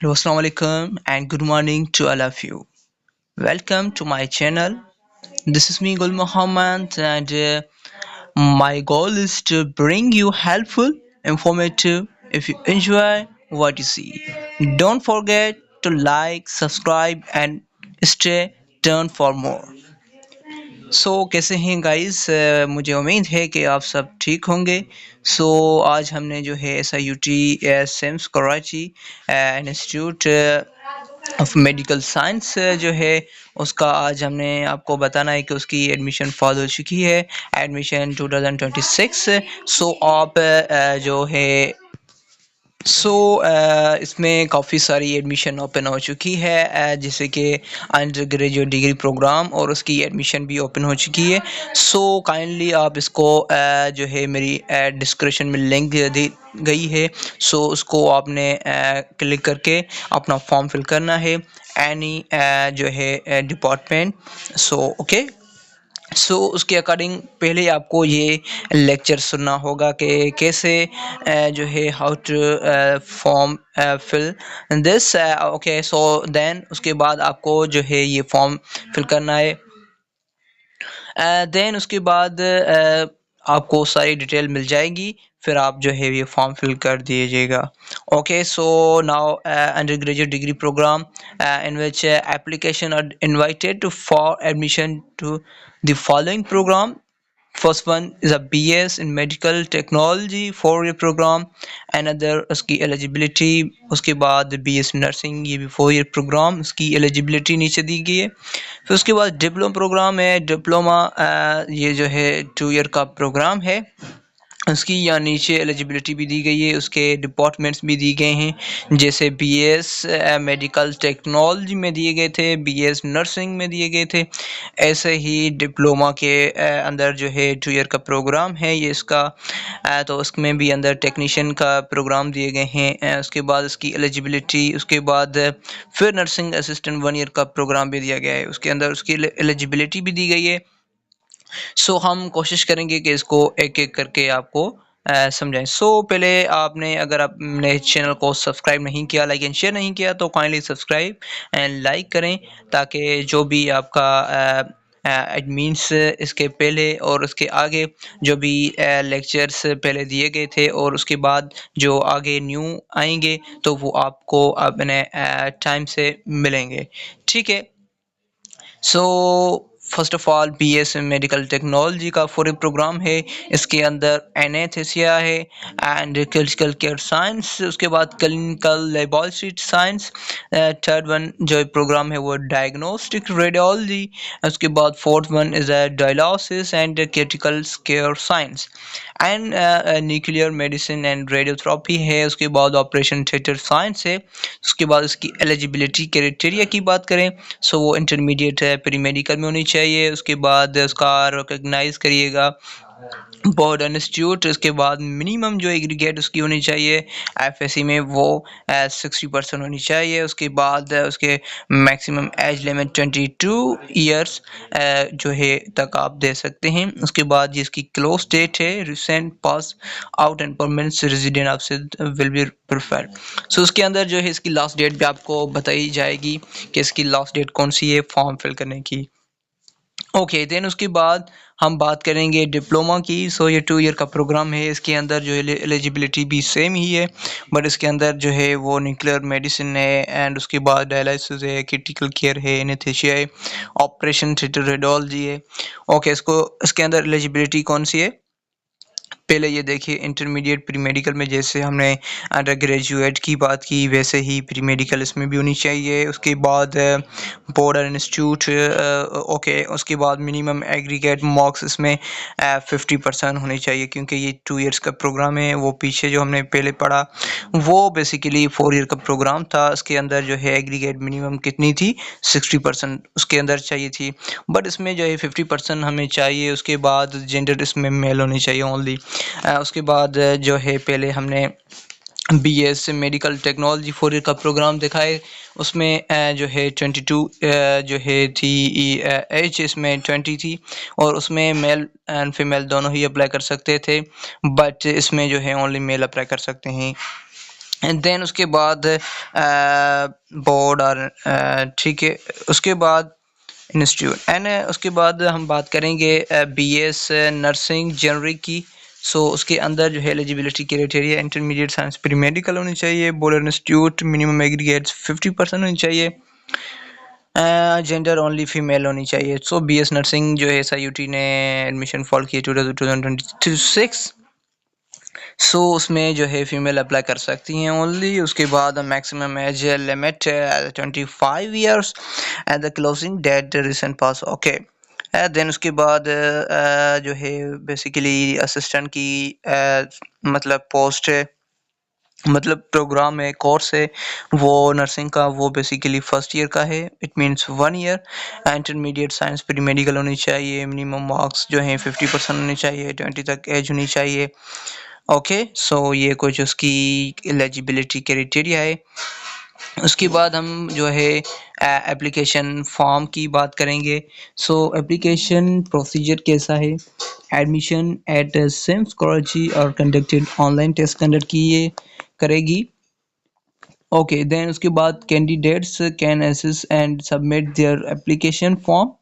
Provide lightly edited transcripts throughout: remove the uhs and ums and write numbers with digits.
Hello, Assalamu alaikum, and good morning to all of you. Welcome to my channel. This is me, Gul Muhammad, and my goal is to bring you helpful, informative. If you enjoy what you see, don't forget to like, subscribe, and stay tuned for more. कैसे हैं guys? मुझे उम्मीद है कि आप सब ठीक होंगे। आज हमने जो है SIUT SIMS Karachi institute of medical science जो है उसका आज हमने आपको बताना है कि उसकी एडमिशन फॉल हो चुकी है। एडमिशन 2026। आप जो है इसमें काफ़ी सारी एडमिशन ओपन हो चुकी है, जैसे कि अंडर ग्रेजुएट डिग्री प्रोग्राम, और उसकी एडमिशन भी ओपन हो चुकी है। काइंडली आप इसको जो है मेरी डिस्क्रिप्शन में लिंक दी गई है। उसको आपने क्लिक करके अपना फॉर्म फिल करना है, एनी जो है डिपार्टमेंट। ओके, उसके अकॉर्डिंग पहले आपको ये लेक्चर सुनना होगा कि कैसे जो है how to form fill this. Okay, then उसके बाद आपको जो है ये फॉर्म फिल करना है। देन उसके बाद आपको सारी डिटेल मिल जाएगी, फिर आप जो है ये फॉर्म फिल कर दीजिएगा। Okay, now undergraduate degree programme in which application are invited to for admission to the following program. First one is a BS in medical technology 4 year program, another उसकी eligibility, उसके बाद BS nursing, ये भी 4 year programme, उसकी eligibility नीचे दी गई है। फिर उसके बाद डिप्लोमा प्रोग्राम है। डिप्लोमा ये जो है 2 year का प्रोग्राम है। उसकी यहाँ नीचे एलिजिबिलिटी भी दी गई है, उसके डिपार्टमेंट्स भी दिए गए हैं, जैसे बीएस मेडिकल टेक्नोलॉजी में दिए गए थे, बीएस नर्सिंग में दिए गए थे। ऐसे ही डिप्लोमा के अंदर जो है 2 year का प्रोग्राम है ये इसका, तो उसमें भी अंदर टेक्नीशियन का प्रोग्राम दिए गए हैं। उसके बाद इसकी एलिजिबिलिटी, उसके बाद फिर नर्सिंग असिस्टेंट 1 year का प्रोग्राम भी दिया गया है, उसके अंदर उसकी एलिजिबिलिटी भी दी गई है। हम कोशिश करेंगे कि इसको एक-एक करके आपको समझाएँ। पहले आपने, अगर आपने चैनल को सब्सक्राइब नहीं किया, लाइक एंड शेयर नहीं किया, तो काइंडली सब्सक्राइब एंड लाइक करें, ताकि जो भी आपका इट मीन्स इसके पहले और उसके आगे जो भी लेक्चर्स पहले दिए गए थे और उसके बाद जो आगे न्यू आएँगे, तो वो आपको अपने टाइम से मिलेंगे। ठीक है? First of all BS medical technology का 4 प्रोग्राम है। इसके अंदर एनेस्थीसिया है एंड क्रिटिकल केयर साइंस, उसके बाद clinical laboratory science. Third one जो प्रोग्राम है वो डायग्नोस्टिक रेडियोलॉजी। उसके बाद fourth one is dialysis and critical care science and nuclear medicine and radiotherapy है। उसके बाद ऑपरेशन थिएटर साइंस है। उसके बाद इसकी एलिजिबिलिटी क्राइटेरिया की बात करें, वो इंटरमीडिएट है, प्री मेडिकल में होनी चाहिए। उसके बाद उसका रिकॉग्नाइज करिएगा बोर्ड इंस्टीट्यूट। उसके बाद मिनिमम जो एग्रीगेट उसकी होनी चाहिए एफएससी में वो 60% होनी चाहिए। उसके बाद उसके मैक्सिमम एज लिमिट 22 ईयर्स जो है तक आप दे सकते हैं। उसके बाद जिसकी क्लोज डेट है recent pass out and permanent resident आपसे विल बी प्रिफर्ड। उसके अंदर जो है इसकी लास्ट डेट भी आपको बताई जाएगी कि इसकी लास्ट डेट कौन सी है फॉर्म फिल करने की। ओके, देन उसके बाद हम बात करेंगे डिप्लोमा की। ये 2 year का प्रोग्राम है। इसके अंदर जो है एलिजिबिलिटी भी सेम ही है, बट इसके अंदर जो है वो न्यूक्लियर मेडिसिन है एंड उसके बाद डायलिसिस है, क्रिटिकल केयर है, एनेस्थीसिया है, ऑपरेशन थिएटर रेडियोलॉजी है। ओके, इसके अंदर एलिजिबिलिटी कौन सी है? पहले ये देखिए, इंटरमीडिएट प्री मेडिकल में जैसे हमने अंडर ग्रेजुएट की बात की, वैसे ही प्री मेडिकल इसमें भी होनी चाहिए। उसके बाद बॉर्डर इंस्टीट्यूट, ओके, उसके बाद मिनिमम एग्रीगेट मार्क्स इसमें 50% होने चाहिए, क्योंकि ये 2 years का प्रोग्राम है। वो पीछे जो हमने पहले पढ़ा वो बेसिकली 4 year का प्रोग्राम था। उसके अंदर जो है एग्रीगेट मिनिमम कितनी थी? 60% उसके अंदर चाहिए थी, बट इसमें जो है 50% हमें चाहिए। उसके बाद जेंडर इसमें मेल होनी चाहिए ओनली। उसके बाद जो है पहले हमने बीएस मेडिकल टेक्नोलॉजी 4 year का प्रोग्राम दिखाए। उसमें जो है 22 जो है थी एज, इसमें 20 थी, और उसमें मेल एंड फीमेल दोनों ही अप्लाई कर सकते थे, बट इसमें जो है ओनली मेल अप्लाई कर सकते हैं। एंड देन उसके बाद बोर्ड और ठीक है, उसके बाद इंस्टीट्यूट एंड उसके बाद हम बात करेंगे बीएस नर्सिंग जनरल की। सो उसके अंदर जो है eligibility criteria intermediate science pre medical होनी चाहिए, बोर्ड इंस्टीट्यूट मिनिमम एग्रीगेट्स 50% होनी चाहिए, जेंडर ओनली फीमेल होनी चाहिए। सो बीएस नर्सिंग जो है एसआईयूटी ने एडमिशन फॉल किया 2026। सो उसमें जो है फीमेल अप्लाई कर सकती हैं ओनली। उसके बाद maximum age limit 25 years at the closing date recent pass, okay. Then उसके बाद जो है बेसिकली असिस्टेंट की मतलब पोस्ट है, मतलब प्रोग्राम है, कोर्स है वो नर्सिंग का, वो बेसिकली फर्स्ट ईयर का है, it means 1 year. Intermediate science pre medical होनी चाहिए, मिनिमम मार्क्स जो हैं 50% होने चाहिए, 20 तक एज होनी चाहिए, ओके। सो ये कुछ उसकी एलिजिबिलिटी क्राइटेरिया है। उसके बाद हम जो है एप्लीकेशन फॉर्म की बात करेंगे। सो एप्लीकेशन प्रोसीजर कैसा है, एडमिशन एट सिम्स कॉलेज और कंडक्टेड ऑनलाइन टेस्ट कंडक्ट किए करेगी, ओके। देन उसके बाद candidates can access and submit their application form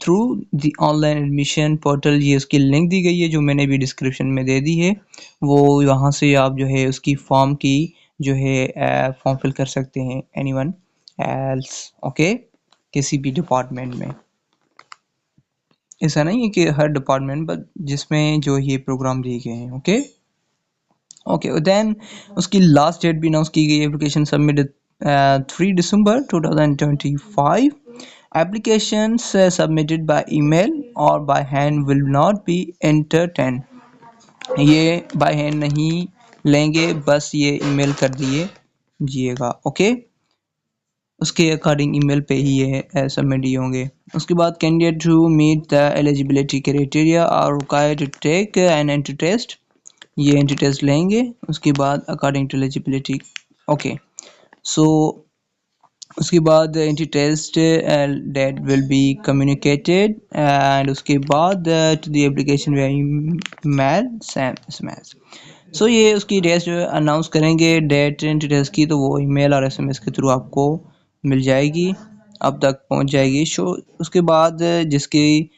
through the online admission portal. ये उसकी लिंक दी गई है जो मैंने भी डिस्क्रिप्शन में दे दी है, वो यहाँ से आप जो है उसकी फॉर्म की जो है फॉर्म फिल कर सकते हैं एनीवन एल्स, ओके। किसी भी डिपार्टमेंट में, ऐसा नहीं है कि हर डिपार्टमेंट, बट जिसमें जो ये प्रोग्राम दिए गए हैं, ओके ओके। देन उसकी लास्ट डेट भी अनाउंस की गई, application submit 3 December 2025। Applications submitted by email or by hand will not be entertained। ये बाय हैंड नहीं लेंगे, बस ये ईमेल कर दिए जिएगा, ओके। उसके अकॉर्डिंग ईमेल पे ही ये सबमिट ही होंगे। उसके बाद candidate who meet the eligibility criteria are required to take an entry test, ये एंट्री टेस्ट लेंगे। उसके बाद according to eligibility, okay. So उसके बाद entry test date will be communicated and उसके बाद to the application mail SMS. So ये उसकी डेट जो अनाउंस करेंगे डेट एंट्री टेस्ट की, तो वो ईमेल और एसएमएस के थ्रू आपको मिल जाएगी, अब तक पहुंच जाएगी। शो उसके बाद जिसकी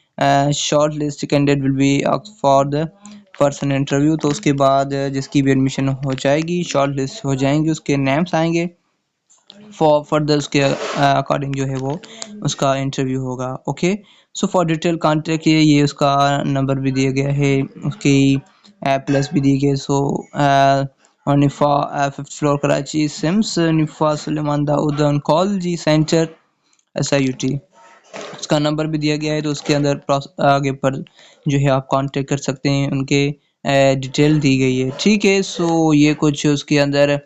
short list candidate will be for the person interview, तो उसके बाद जिसकी भी एडमिशन हो जाएगी, शॉर्ट लिस्ट हो जाएंगे, उसके नेम्स आएंगे फॉर फर्दर, उसके अकॉर्डिंग जो है वो उसका इंटरव्यू होगा, okay. So for detail contact ये उसका नंबर भी दिया गया है, उसकी प्लस भी दी गई। सो निफा 5th फ्लोर कराची, सिम्स निफा सुलेमान दाऊद ऑनकोलॉजी सेंटर एसआईयूटी, उसका नंबर भी दिया गया है, तो उसके अंदर आगे पर जो है आप कांटेक्ट कर सकते हैं, उनके डिटेल दी गई है, ठीक है। सो ये कुछ उसके अंदर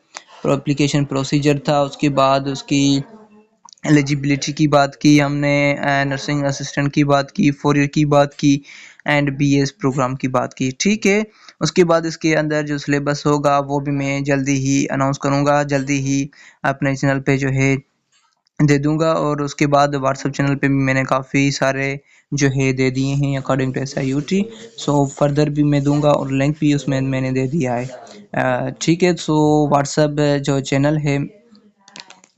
एप्लीकेशन प्रोसीजर था। उसके बाद उसकी एलिजिबिलिटी की बात की हमने, नर्सिंग असिस्टेंट की बात की, 4 ईयर की बात की एंड बीएस प्रोग्राम की बात की, ठीक है। उसके बाद इसके अंदर जो सिलेबस होगा वो भी मैं जल्दी ही अनाउंस करूँगा, जल्दी ही अपने चैनल पे जो है दे दूंगा। और उसके बाद व्हाट्सएप चैनल पे भी मैंने काफ़ी सारे जो है दे दिए हैं अकॉर्डिंग टू एसआईयूटी, सो फर्दर भी मैं दूंगा और लिंक भी उसमें मैंने दे दिया है, ठीक है। सो व्हाट्सएप जो चैनल है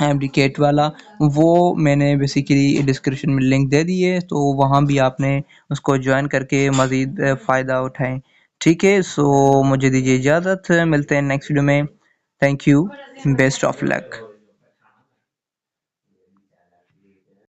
एप्लीकेट वाला, वो मैंने बेसिकली डिस्क्रिप्शन में लिंक दे दी है, तो वहाँ भी आपने उसको ज्वाइन करके मज़ीद फ़ायदा उठाएं, ठीक है। सो मुझे दीजिए इजाज़त, मिलते हैं नेक्स्ट वीडियो में। Thank you, best of luck.